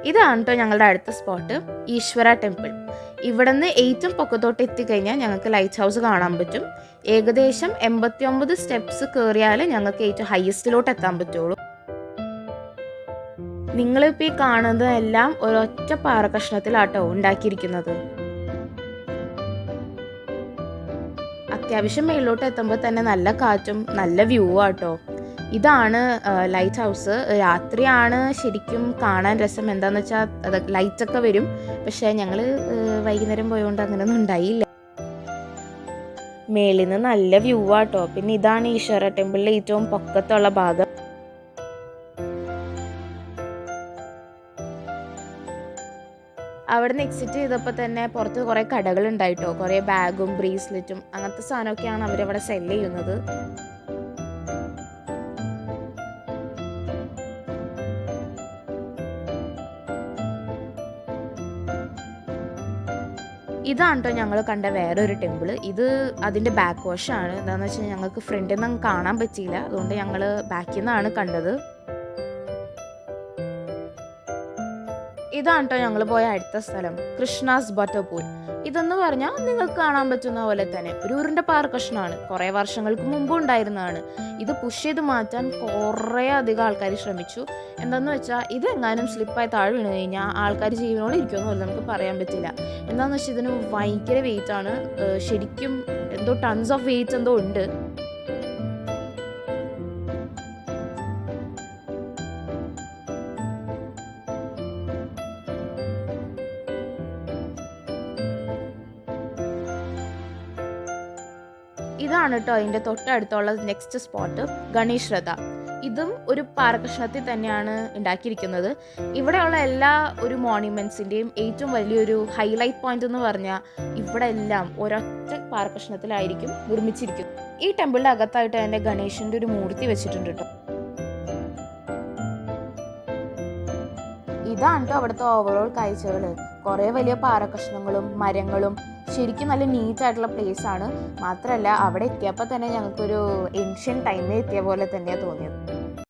ഇതാണ് കേട്ടോ ഞങ്ങളുടെ അടുത്ത സ്പോട്ട്, ഈശ്വര ടെമ്പിൾ. ഇവിടെ നിന്ന് ഏറ്റവും പൊക്കത്തോട്ട് എത്തിക്കഴിഞ്ഞാൽ ഞങ്ങൾക്ക് ലൈറ്റ് ഹൗസ് കാണാൻ പറ്റും. ഏകദേശം 89 സ്റ്റെപ്സ് കയറിയാൽ ഞങ്ങൾക്ക് ഏറ്റവും ഹയസ്റ്റിലോട്ട് എത്താൻ പറ്റുള്ളൂ. നിങ്ങളിപ്പോൾ ഈ കാണുന്നതെല്ലാം ഒരൊറ്റ പാറക്കഷ്ണത്തിലാട്ടോ ഉണ്ടാക്കിയിരിക്കുന്നത്. അത്യാവശ്യം മേളിലോട്ട് എത്തുമ്പോൾ തന്നെ നല്ല കാറ്റും നല്ല വ്യൂ ആട്ടോ. ഇതാണ് ലൈറ്റ് ഹൗസ്. രാത്രിയാണ് ശരിക്കും കാണാൻ രസം. എന്താണെന്ന് വെച്ചാൽ അത് ലൈറ്റൊക്കെ വരും. പക്ഷേ ഞങ്ങൾ വൈകുന്നേരം പോയതുകൊണ്ട് അങ്ങനെയൊന്നും ഉണ്ടായില്ല. മേളിൽ നിന്ന് നല്ല വ്യൂ ആട്ടോ. പിന്നെ ഇതാണ് ഈശ്വര ടെമ്പിളിലെ ഏറ്റവും പൊക്കത്തുള്ള ഭാഗം. അവിടെ നിന്ന് എക്സിറ്റ് ചെയ്തപ്പോൾ തന്നെ പുറത്ത് കുറേ കടകളുണ്ടായിട്ടോ. കുറേ ബാഗും ബ്രേസ്ലെറ്റും അങ്ങനത്തെ സാധനമൊക്കെയാണ് അവരവിടെ സെല്ല് ചെയ്യുന്നത്. ഇതാണ് കേട്ടോ ഞങ്ങൾ കണ്ട വേറൊരു ടെമ്പിൾ. ഇത് അതിൻ്റെ ബാക്ക് വാഷാണ്. എന്താണെന്ന് വെച്ചാൽ ഞങ്ങൾക്ക് ഫ്രണ്ടിൽ നിന്ന് കാണാൻ പറ്റിയില്ല. അതുകൊണ്ട് ഞങ്ങൾ ബാക്കിൽ നിന്നാണ് കണ്ടത്. ഇതാണ് കേട്ടോ ഞങ്ങൾ പോയ അടുത്ത സ്ഥലം, കൃഷ്ണാസ് ബട്ടർ പൂൾ. ഇതെന്ന് പറഞ്ഞാൽ നിങ്ങൾക്ക് കാണാൻ പറ്റുന്ന പോലെ തന്നെ ഒരു ഉരുണ്ട പാറക്കഷ്ണമാണ്. കുറേ വർഷങ്ങൾക്ക് മുമ്പ് ഉണ്ടായിരുന്നതാണ്. ഇത് പുഷ് ചെയ്ത് മാറ്റാൻ കുറേ അധികം ആൾക്കാർ ശ്രമിച്ചു. എന്താണെന്ന് വെച്ചാൽ ഇതെങ്ങാനും സ്ലിപ്പായി താഴെ വീണ് കഴിഞ്ഞാൽ ആൾക്കാർ ജീവനോട് ഇരിക്കുമെന്ന് പോലും നമുക്ക് പറയാൻ പറ്റില്ല. എന്താണെന്ന് വെച്ചാൽ ഇതിന് ഭയങ്കര വെയിറ്റാണ്. ശരിക്കും എന്തോ ടൺസ് ഓഫ് വെയിറ്റ് എന്തോ ഉണ്ട്. ഇതാണ് കേട്ടോ അതിൻ്റെ തൊട്ടടുത്തുള്ള നെക്സ്റ്റ് സ്പോട്ട്, ഗണേഷ് രഥ. ഇതും ഒരു പാറക്കഷ്ണത്തിൽ തന്നെയാണ് ഉണ്ടാക്കിയിരിക്കുന്നത്. ഇവിടെയുള്ള എല്ലാ ഒരു മോണ്യുമെൻറ്റ്സിൻ്റെയും ഏറ്റവും വലിയൊരു ഹൈലൈറ്റ് പോയിന്റ് എന്ന് പറഞ്ഞാൽ ഇവിടെ എല്ലാം ഒരൊറ്റ പാറക്കഷ്ണത്തിലായിരിക്കും നിർമ്മിച്ചിരിക്കുന്നത്. ഈ ടെമ്പിളിൻ്റെ അകത്തായിട്ട് തന്നെ ഗണേശൻ്റെ ഒരു മൂർത്തി വെച്ചിട്ടുണ്ട് കേട്ടോ. ഇതാണ് കേട്ടോ അവിടുത്തെ ഓവറോൾ കാഴ്ചകൾ. കുറേ വലിയ പാറക്കഷ്ണങ്ങളും മരങ്ങളും. ശരിക്കും നല്ല നീറ്റായിട്ടുള്ള പ്ലേസ് ആണ്. മാത്രമല്ല അവിടെ എത്തിയപ്പോൾ തന്നെ ഞങ്ങൾക്കൊരു ഏൻഷ്യൻ ടൈമിൽ എത്തിയ പോലെ തന്നെയാണ് തോന്നിയത്.